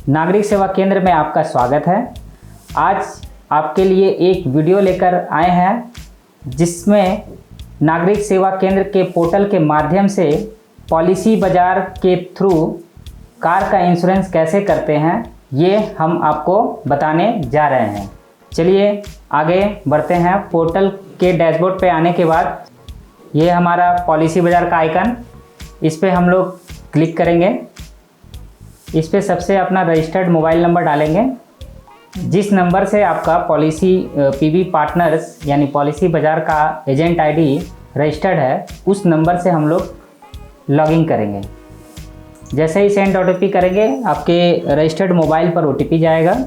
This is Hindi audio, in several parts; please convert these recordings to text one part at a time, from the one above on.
नागरिक सेवा केंद्र में आपका स्वागत है। आज आपके लिए एक वीडियो लेकर आए हैं जिसमें नागरिक सेवा केंद्र के पोर्टल के माध्यम से पॉलिसी बाजार के थ्रू कार का इंश्योरेंस कैसे करते हैं ये हम आपको बताने जा रहे हैं। चलिए आगे बढ़ते हैं। पोर्टल के डैशबोर्ड पे आने के बाद ये हमारा पॉलिसी बाजार का आइकन, इस पे हम लोग क्लिक करेंगे। इस पे सबसे अपना रजिस्टर्ड मोबाइल नंबर डालेंगे। जिस नंबर से आपका पॉलिसी पीबी पार्टनर्स यानी पॉलिसी बाजार का एजेंट आईडी रजिस्टर्ड है, उस नंबर से हम लोग लॉगिन करेंगे। जैसे ही सेंड ओटीपी करेंगे आपके रजिस्टर्ड मोबाइल पर ओटीपी जाएगा।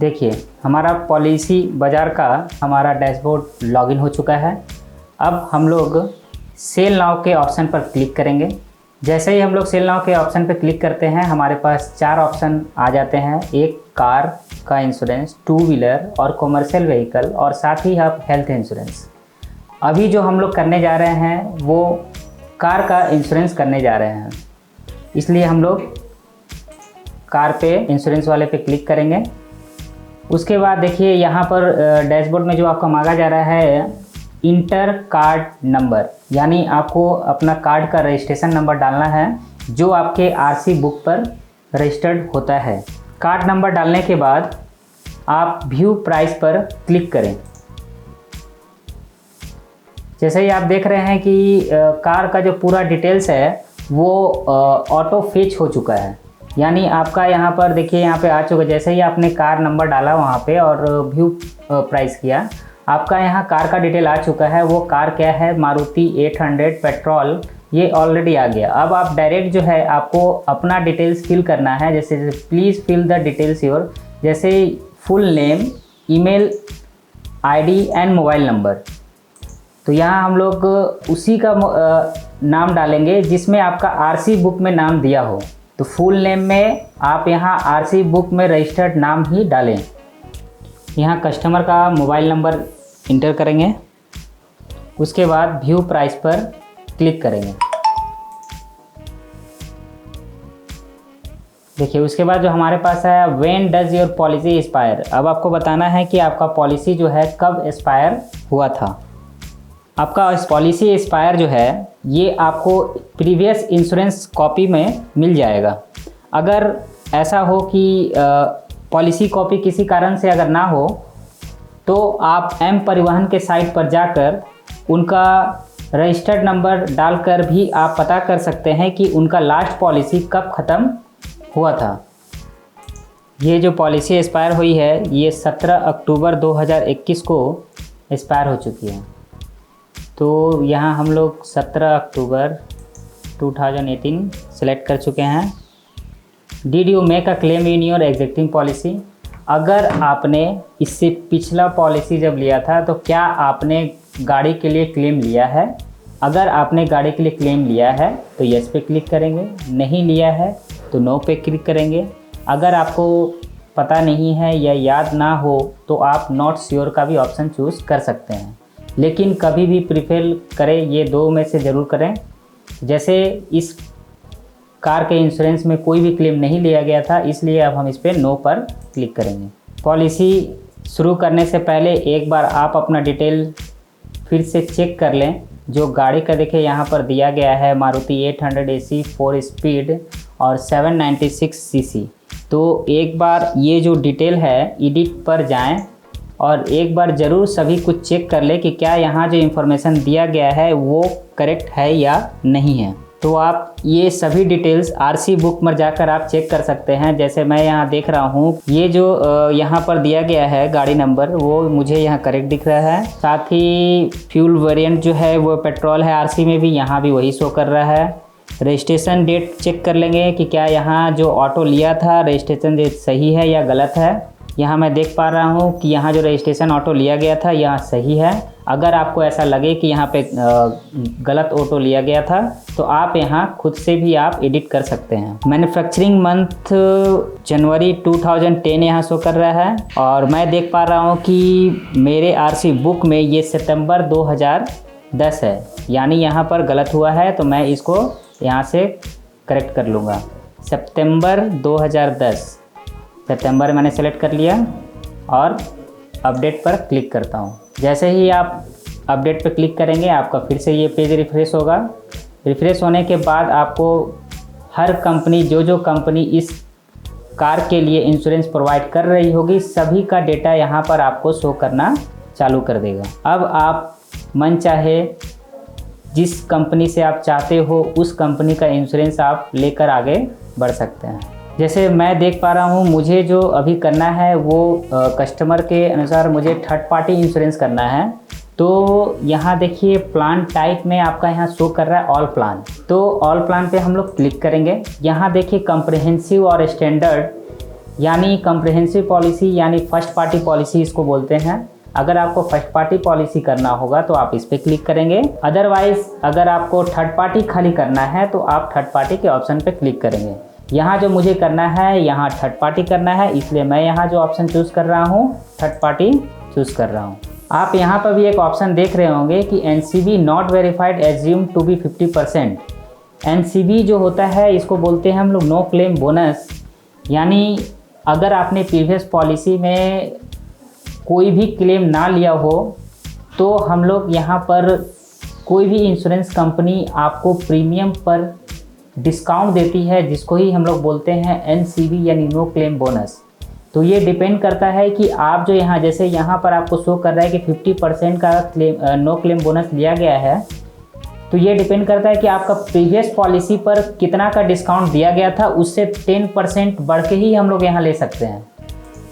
देखिए हमारा पॉलिसी बाजार का हमारा डैशबोर्ड लॉगिन हो चुका है। अब हम लोग सेल नाउ के ऑप्शन पर क्लिक करेंगे। जैसे ही हम लोग सेल नाउ के ऑप्शन पर क्लिक करते हैं हमारे पास 4 ऑप्शन आ जाते हैं। एक कार का इंश्योरेंस, 2 व्हीलर और कॉमर्शियल व्हीकल, और साथ ही आप हेल्थ इंश्योरेंस। अभी जो हम लोग करने जा रहे हैं वो कार का इंश्योरेंस करने जा रहे हैं, इसलिए हम लोग कार पे इंश्योरेंस वाले पे क्लिक करेंगे। उसके बाद देखिए यहाँ पर डैशबोर्ड में जो आपका मांगा जा रहा है इंटर कार्ड नंबर, यानी आपको अपना कार्ड का रजिस्ट्रेशन नंबर डालना है जो आपके आरसी बुक पर रजिस्टर्ड होता है। कार्ड नंबर डालने के बाद आप व्यू प्राइस पर क्लिक करें। जैसे ही आप देख रहे हैं कि कार का जो पूरा डिटेल्स है वो ऑटो फेच हो चुका है, यानी आपका यहाँ पर देखिए यहाँ पे आ चुका है। जैसे ही आपने कार नंबर डाला वहाँ पे और व्यू प्राइस किया, आपका यहाँ कार का डिटेल आ चुका है। वो कार क्या है, मारुति 800 पेट्रोल, ये ऑलरेडी आ गया। अब आप डायरेक्ट जो है आपको अपना डिटेल्स फिल करना है। जैसे please fill the details your, जैसे full name, email ID and mobile number. तो यहाँ हम लोग उसी का नाम डालेंगे जिसमें आपका आरसी बुक में नाम दिया हो। तो फुल नेम में आप यहाँ आरसी बुक में रजिस्टर्ड नाम ही डालें। यहाँ कस्टमर का मोबाइल नंबर इंटर करेंगे। उसके बाद व्यू प्राइस पर क्लिक करेंगे। देखिए उसके बाद जो हमारे पास है when does your policy expire. अब आपको बताना है कि आपका पॉलिसी जो है कब एक्सपायर हुआ था। आपका पॉलिसी एक्सपायर जो है ये आपको प्रीवियस इंश्योरेंस कॉपी में मिल जाएगा। अगर ऐसा हो कि पॉलिसी कॉपी किसी कारण से अगर ना हो तो आप एम परिवहन के साइट पर जाकर उनका रजिस्टर्ड नंबर डालकर भी आप पता कर सकते हैं कि उनका लास्ट पॉलिसी कब ख़त्म हुआ था। ये जो पॉलिसी एक्सपायर हुई है ये 17 अक्टूबर 2021 को एक्सपायर हो चुकी है। तो यहाँ हम लोग 17 अक्टूबर 2018 सेलेक्ट कर चुके हैं। Did you make a claim in your existing policy. अगर आपने इससे पिछला पॉलिसी जब लिया था तो क्या आपने गाड़ी के लिए क्लेम लिया है। अगर आपने गाड़ी के लिए क्लेम लिया है तो यस पे क्लिक करेंगे, नहीं लिया है तो नो पे क्लिक करेंगे। अगर आपको पता नहीं है या याद ना हो तो आप नॉट श्योर का भी ऑप्शन चूज़ कर सकते हैं, लेकिन कभी भी प्रीफर करें ये 2 में से ज़रूर करें। जैसे इस कार के इंश्योरेंस में कोई भी क्लेम नहीं लिया गया था, इसलिए अब हम इस पर नो पर क्लिक करेंगे। पॉलिसी शुरू करने से पहले एक बार आप अपना डिटेल फिर से चेक कर लें। जो गाड़ी का देखिए यहाँ पर दिया गया है मारुति 800 AC 4 स्पीड और 796 सीसी। तो एक बार ये जो डिटेल है एडिट पर जाएं और एक बार ज़रूर सभी कुछ चेक कर ले कि क्या यहाँ जो इन्फॉर्मेशन दिया गया है वो करेक्ट है या नहीं है। तो आप ये सभी डिटेल्स आरसी बुक में जाकर आप चेक कर सकते हैं। जैसे मैं यहाँ देख रहा हूँ ये जो यहाँ पर दिया गया है गाड़ी नंबर वो मुझे यहाँ करेक्ट दिख रहा है। साथ ही फ्यूल वेरिएंट जो है वो पेट्रोल है, आरसी में भी यहाँ भी वही शो कर रहा है। रजिस्ट्रेशन डेट चेक कर लेंगे कि क्या यहाँ जो ऑटो लिया था रजिस्ट्रेशन डेट सही है या गलत है। यहाँ मैं देख पा रहा हूँ कि यहाँ जो रजिस्ट्रेशन ऑटो लिया गया था यहाँ सही है। अगर आपको ऐसा लगे कि यहाँ पे गलत ऑटो लिया गया था तो आप यहाँ खुद से भी आप एडिट कर सकते हैं। मैन्युफैक्चरिंग मंथ जनवरी 2010 यहाँ शो कर रहा है और मैं देख पा रहा हूँ कि मेरे आरसी बुक में ये सितंबर 2010 है, यानी यहाँ पर गलत हुआ है। तो मैं इसको यहाँ से करेक्ट कर लूँगा, सितंबर 2010। सितंबर मैंने सेलेक्ट कर लिया और अपडेट पर क्लिक करता हूँ। जैसे ही आप अपडेट पर क्लिक करेंगे आपका फिर से ये पेज रिफ़्रेश होगा। रिफ़्रेश होने के बाद आपको हर कंपनी जो कंपनी इस कार के लिए इंश्योरेंस प्रोवाइड कर रही होगी सभी का डेटा यहाँ पर आपको शो करना चालू कर देगा। अब आप मन चाहे जिस कंपनी से आप चाहते हो उस कंपनी का इंश्योरेंस आप लेकर आगे बढ़ सकते हैं। जैसे मैं देख पा रहा हूँ मुझे जो अभी करना है वो कस्टमर के अनुसार मुझे थर्ड पार्टी इंश्योरेंस करना है। तो यहाँ देखिए प्लान टाइप में आपका यहाँ शो कर रहा है ऑल प्लान। तो ऑल प्लान पे हम लोग क्लिक करेंगे। यहाँ देखिए कम्प्रहेंसिव और स्टैंडर्ड यानी कम्प्रहेंसिव पॉलिसी यानी फर्स्ट पार्टी पॉलिसी इसको बोलते हैं। अगर आपको फर्स्ट पार्टी पॉलिसी करना होगा तो आप इस पर क्लिक करेंगे। अदरवाइज़ अगर आपको थर्ड पार्टी खाली करना है तो आप थर्ड पार्टी के ऑप्शन पे क्लिक करेंगे। यहाँ जो मुझे करना है यहाँ थर्ड पार्टी करना है, इसलिए मैं यहाँ जो ऑप्शन चूज़ कर रहा हूँ थर्ड पार्टी चूज़ कर रहा हूँ। आप यहाँ पर भी एक ऑप्शन देख रहे होंगे कि NCB not verified assume to be 50%। NCB जो होता है इसको बोलते हैं हम लोग नो क्लेम बोनस, यानी अगर आपने प्रीवियस पॉलिसी में कोई भी क्लेम ना लिया हो तो हम लोग यहाँ पर कोई भी इंश्योरेंस कंपनी आपको प्रीमियम पर डिस्काउंट देती है जिसको ही हम लोग बोलते हैं NCB यानी नो क्लेम बोनस। तो ये डिपेंड करता है कि आप जो यहाँ जैसे यहाँ पर आपको शो कर रहा है कि 50% का नो क्लेम बोनस लिया गया है। तो ये डिपेंड करता है कि आपका प्रीवियस पॉलिसी पर कितना का डिस्काउंट दिया गया था, उससे 10% बढ़ के ही हम लोग यहाँ ले सकते हैं।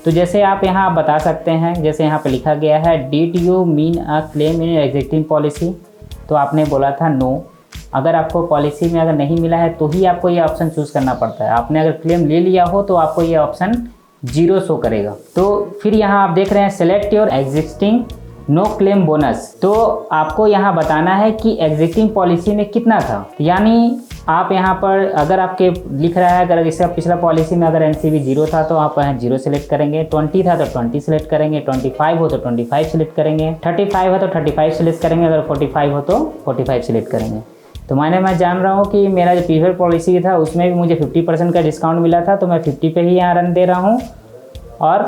तो जैसे आप यहाँ बता सकते हैं, जैसे यहाँ पे लिखा गया है did you mean a claim in existing policy, तो आपने बोला था नो। अगर आपको पॉलिसी में अगर नहीं मिला है तो ही आपको ये ऑप्शन चूज़ करना पड़ता है। आपने अगर क्लेम ले लिया हो तो आपको ये ऑप्शन 0 शो करेगा। तो फिर यहाँ आप देख रहे हैं select your existing no claim bonus. तो आपको यहाँ बताना है कि एग्जिस्टिंग पॉलिसी में कितना था, यानी आप यहाँ पर अगर आपके लिख रहा है अगर इसका पिछला पॉलिसी में अगर NCB 0 था तो आप यहाँ 0 सेलेक्ट करेंगे, 20 था तो 20 सेलेक्ट करेंगे, 25 हो तो 25 सेलेक्ट करेंगे, 35 है तो 35 सेलेक्ट करेंगे, अगर 45 हो तो 45 सेलेक्ट करेंगे। तो मैं जान रहा हूँ कि मेरा जो प्रीवियस पॉलिसी था उसमें भी मुझे 50% का डिस्काउंट मिला था, तो मैं 50 पे ही यहाँ रन दे रहा हूँ। और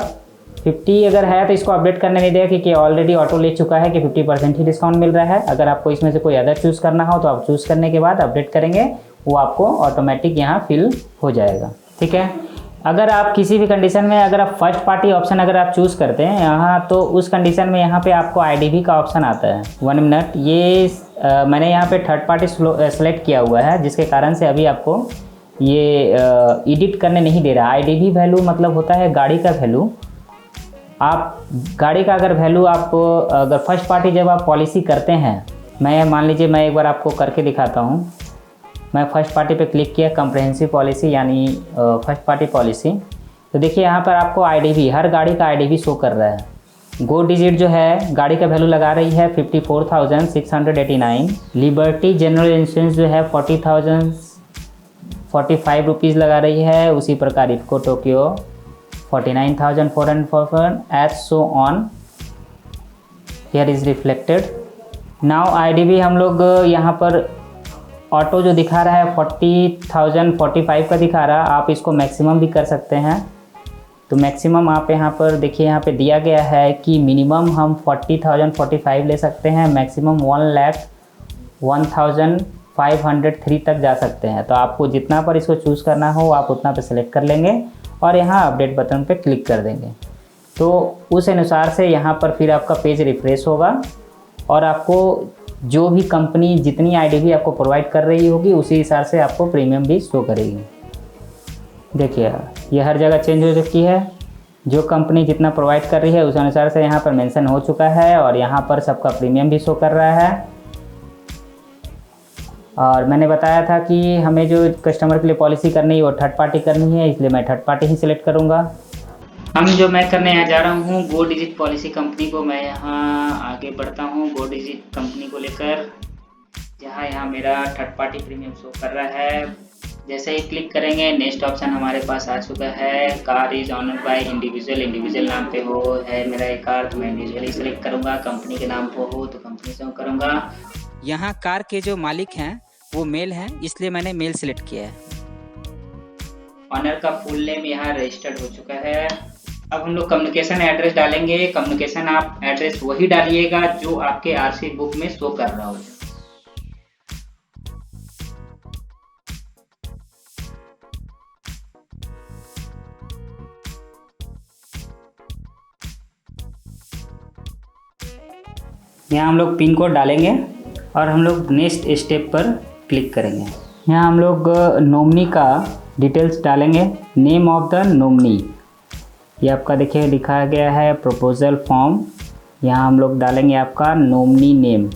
50 अगर है तो इसको अपडेट करने नहीं देगा क्योंकि ऑलरेडी ऑटो ले चुका है कि 50% ही डिस्काउंट मिल रहा है। अगर आपको इसमें से कोई अदर चूज़ करना हो तो आप चूज़ करने के बाद अपडेट करेंगे, वो आपको ऑटोमेटिक यहाँ फिल हो जाएगा। ठीक है। अगर आप किसी भी कंडीशन में अगर आप फर्स्ट पार्टी ऑप्शन अगर आप चूज़ करते हैं यहाँ, तो उस कंडीशन में यहाँ पे आपको IDV का ऑप्शन आता है। 1 मिनट, ये मैंने यहाँ पे थर्ड पार्टी सेलेक्ट किया हुआ है जिसके कारण से अभी आपको ये एडिट करने नहीं दे रहा। IDV वैल्यू मतलब होता है गाड़ी का वैल्यू। आप गाड़ी का अगर वैल्यू आप अगर फर्स्ट पार्टी जब आप पॉलिसी करते हैं, मैं मान लीजिए मैं एक बार आपको करके दिखाता हूँ। मैं फर्स्ट पार्टी पे क्लिक किया, कम्प्रहेंसिव पॉलिसी यानी फर्स्ट पार्टी पॉलिसी। तो देखिए यहाँ पर आपको IDV हर गाड़ी का IDV शो कर रहा है। गो डिजिट जो है गाड़ी का वैल्यू लगा रही है 54,689। लिबर्टी जनरल इंश्योरेंस जो है 40,045 रुपीज़ लगा रही है। उसी प्रकार IFFCO Tokio 49,404 as so on here is reflected. Now IDV हम लोग यहाँ पर ऑटो जो दिखा रहा है 40,045 का दिखा रहा है। आप इसको मैक्सिमम भी कर सकते हैं। तो मैक्सिमम आप यहाँ पर देखिए यहाँ पे दिया गया है कि मिनिमम हम 40,045 ले सकते हैं, मैक्सिमम 1,01,503 तक जा सकते हैं। तो आपको जितना पर इसको चूज़ करना हो आप उतना पे सेलेक्ट कर लेंगे और यहाँ अपडेट बटन पे क्लिक कर देंगे। तो उस अनुसार से यहाँ पर फिर आपका पेज रिफ्रेश होगा और आपको जो भी कंपनी जितनी IDV आपको प्रोवाइड कर रही होगी उसी हिसाब से आपको प्रीमियम भी शो करेगी। देखिए ये हर जगह चेंज हो चुकी है। जो कंपनी जितना प्रोवाइड कर रही है उस अनुसार से यहाँ पर मेंशन हो चुका है और यहाँ पर सबका प्रीमियम भी शो कर रहा है। और मैंने बताया था कि हमें जो कस्टमर के लिए पॉलिसी करनी है वो थर्ड पार्टी करनी है, इसलिए मैं थर्ड पार्टी ही सिलेक्ट करूँगा। हम जो मैं करने यहाँ जा रहा हूँ गो डिजिट पॉलिसी कंपनी को मैं यहाँ आगे बढ़ता हूँ। गो डिजिट कंपनी को लेकर यहाँ मेरा थर्ड पार्टी प्रीमियम शो कर रहा है। जैसे ही क्लिक करेंगे नेक्स्ट ऑप्शन हमारे पास आ चुका है। Car is honoured by individual नाम पे हो है मेरा एक कार, तो मैं इंडिविजुअली सेलेक्ट करूँगा। कंपनी के नाम पे हो तो कंपनी से करूँगा। यहाँ कार के जो मालिक हैं वो मेल हैं, इसलिए मैंने मेल सेलेक्ट किया है। ऑनर का फुल नेम यहाँ रजिस्टर्ड हो चुका है। अब हम लोग कम्युनिकेशन एड्रेस डालेंगे। कम्युनिकेशन आप एड्रेस वही डालिएगा जो आपके आरसी बुक में शो कर रहा हो। यहाँ हम लोग पिन कोड डालेंगे और हम लोग नेक्स्ट स्टेप पर क्लिक करेंगे। यहाँ हम लोग नॉमिनी का डिटेल्स डालेंगे। नेम ऑफ द नॉमिनी, ये आपका देखिए लिखा गया है प्रपोजल फॉर्म। यहाँ हम लोग डालेंगे आपका नॉमिनी नेम।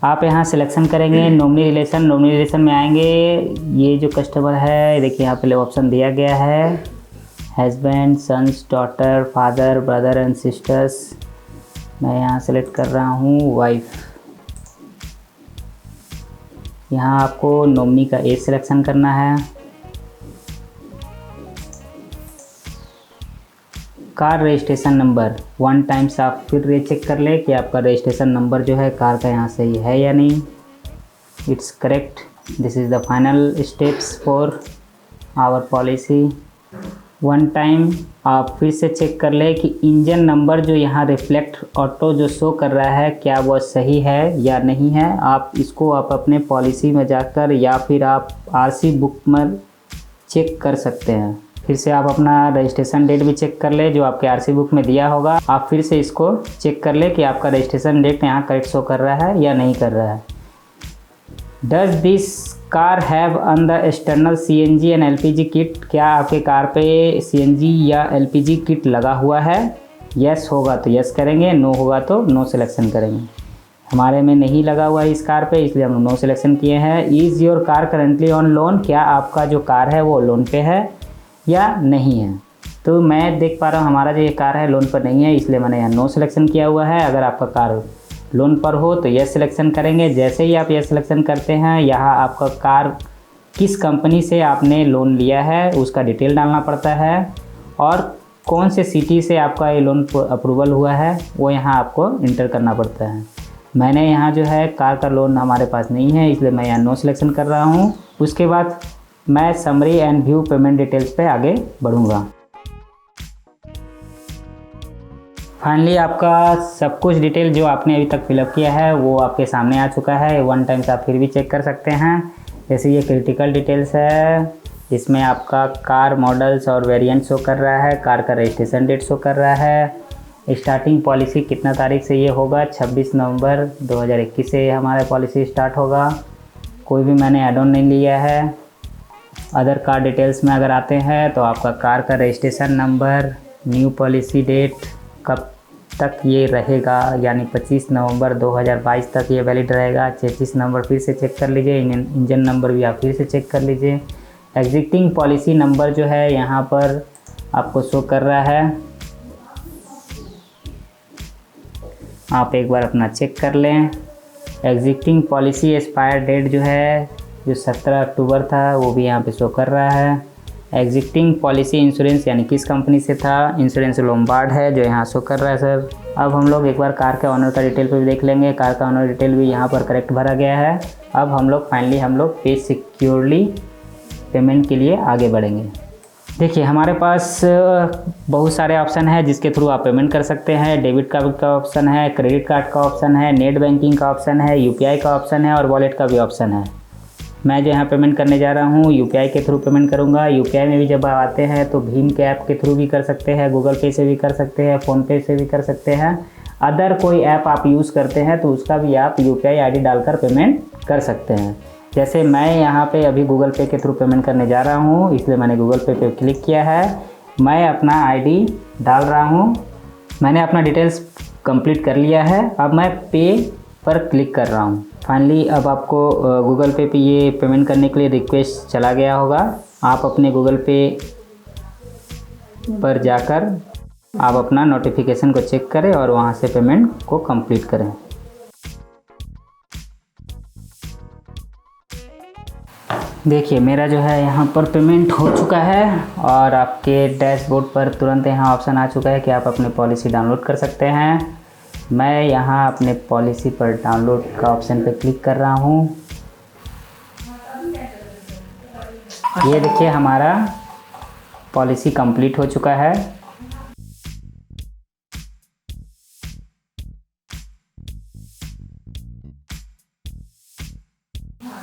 आप यहाँ सिलेक्शन करेंगे नॉमिनी रिलेशन। नॉमिनी रिलेशन में आएंगे, ये जो कस्टमर है देखिए यहाँ पे ऑप्शन दिया गया है husband, sons, daughter, father, brother and sisters. मैं यहाँ सेलेक्ट कर रहा हूँ वाइफ। यहाँ आपको नॉमिनी का एज सिलेक्शन करना है। कार रजिस्ट्रेशन नंबर 1 टाइम्स आप फिर ये चेक कर ले कि आपका रजिस्ट्रेशन नंबर जो है कार का यहाँ सही है या नहीं। It's correct. This is the final steps for our policy. 1 time आप फिर से चेक कर ले कि इंजन नंबर जो यहाँ रिफ्लेक्ट ऑटो जो शो कर रहा है क्या वो सही है या नहीं है। आप इसको आप अपने पॉलिसी में जाकर या फिर आप आरसी बुक में चेक कर सकते हैं। फिर से आप अपना रजिस्ट्रेशन डेट भी चेक कर ले जो आपके आरसी बुक में दिया होगा। आप फिर से इसको चेक कर ले कि आपका रजिस्ट्रेशन डेट यहाँ करेक्ट शो कर रहा है या नहीं कर रहा है। Does this car have on the external CNG and LPG kit, क्या आपके कार पे सीएनजी या एलपीजी किट लगा हुआ है। यस होगा तो यस करेंगे, नो होगा तो नो सिलेक्शन करेंगे। हमारे में नहीं लगा हुआ है इस कार पे, इसलिए हम नो सिलेक्शन किए हैं। Is your car currently on loan, क्या आपका जो कार है वो लोन पे है या नहीं है। तो मैं देख पा रहा हूँ हमारा जो ये कार है लोन पर नहीं है, इसलिए मैंने यहाँ नो सिलेक्शन किया हुआ है। अगर आपका कार लोन पर हो तो यस सिलेक्शन करेंगे। जैसे ही आप यस सिलेक्शन करते हैं, यहाँ आपका कार किस कंपनी से आपने लोन लिया है उसका डिटेल डालना पड़ता है और कौन से सिटी से आपका ये लोन अप्रूवल हुआ है वो यहाँ आपको इंटर करना पड़ता है। मैंने यहाँ जो है कार का लोन हमारे पास नहीं है, इसलिए मैं यहाँ नो सिलेक्शन कर रहा हूँ। उसके बाद मैं summary and view payment details पे आगे बढ़ूँगा। फाइनली आपका सब कुछ डिटेल जो आपने अभी तक फिलअप किया है वो आपके सामने आ चुका है। 1 टाइम आप फिर भी चेक कर सकते हैं। जैसे ये क्रिटिकल डिटेल्स है, इसमें आपका कार मॉडल्स और वेरिएंट शो कर रहा है, कार का रजिस्ट्रेशन डेट शो कर रहा है। स्टार्टिंग पॉलिसी कितना तारीख से ये होगा, 26 नवंबर 2021 से हमारा पॉलिसी स्टार्ट होगा। कोई भी मैंने एड ऑन नहीं लिया है। अदर कार डिटेल्स में अगर आते हैं तो आपका कार का registration number, new policy date, कब तक ये रहेगा, यानी 25 नवंबर 2022 तक ये वैलिड रहेगा। 33 नंबर फिर से चेक कर लीजिए। इंजन नंबर भी आप फिर से चेक कर लीजिए। एग्जिस्टिंग पॉलिसी नंबर जो है यहाँ पर आपको शो कर रहा है, आप एक बार अपना चेक कर लें। एग्जिस्टिंग पॉलिसी एक्सपायर डेट जो है जो 17 अक्टूबर था वो भी यहाँ पे शो कर रहा है। एग्जिस्टिंग पॉलिसी इंश्योरेंस यानी किस कंपनी से था, इंश्योरेंस लोम्बार्ड है जो यहाँ शो कर रहा है सर। अब हम लोग एक बार कार के ऑनर का डिटेल पे भी देख लेंगे। कार का ऑनर डिटेल भी यहाँ पर करेक्ट भरा गया है। अब हम लोग फाइनली पे सिक्योरली पेमेंट के लिए आगे बढ़ेंगे। देखिए हमारे पास बहुत सारे ऑप्शन है जिसके थ्रू आप पेमेंट कर सकते हैं। डेबिट कार्ड का ऑप्शन है, क्रेडिट कार्ड का ऑप्शन है, नेट बैंकिंग का ऑप्शन है, यूपीआई का ऑप्शन है और वॉलेट का भी ऑप्शन है। मैं जो यहाँ पेमेंट करने जा रहा हूँ यूपीआई के थ्रू पेमेंट करूँगा। यूपीआई में भी जब आप आते हैं तो भीम के ऐप के थ्रू भी कर सकते हैं, गूगल पे से भी कर सकते हैं, फ़ोनपे से भी कर सकते हैं। अदर कोई ऐप आप यूज़ करते हैं तो उसका भी आप यूपीआई आईडी डालकर पेमेंट कर सकते हैं। जैसे मैं यहाँ पे अभी गूगल पे के थ्रू पेमेंट करने जा रहा हूँ, इसलिए मैंने गूगल पे पे क्लिक किया है। मैं अपना आईडी डाल रहा हूँ। मैंने अपना डिटेल्स कंप्लीट कर लिया है। अब मैं पे पर क्लिक कर रहा हूँ। फाइनली अब आपको गूगल पे ये पेमेंट करने के लिए रिक्वेस्ट चला गया होगा। आप अपने गूगल पे पर जाकर आप अपना नोटिफिकेशन को चेक करें और वहाँ से पेमेंट को कंप्लीट करें। देखिए मेरा जो है यहाँ पर पेमेंट हो चुका है और आपके डैशबोर्ड पर तुरंत यहाँ ऑप्शन आ चुका है कि आप अपनी पॉलिसी डाउनलोड कर सकते हैं। मैं यहाँ अपने पॉलिसी पर डाउनलोड का ऑप्शन पर क्लिक कर रहा हूँ। ये देखिए हमारा पॉलिसी कंप्लीट हो चुका है।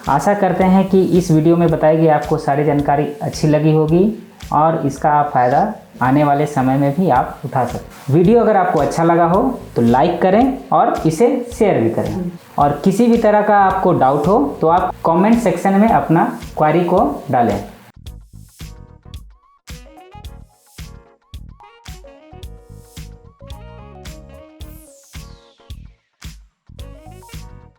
आशा करते हैं कि इस वीडियो में बताई गई आपको सारी जानकारी अच्छी लगी होगी और इसका आप फ़ायदा आने वाले समय में भी आप उठा सकते। वीडियो अगर आपको अच्छा लगा हो तो लाइक करें और इसे शेयर भी करें, और किसी भी तरह का आपको डाउट हो तो आप कमेंट सेक्शन में अपना क्वेरी को डालें।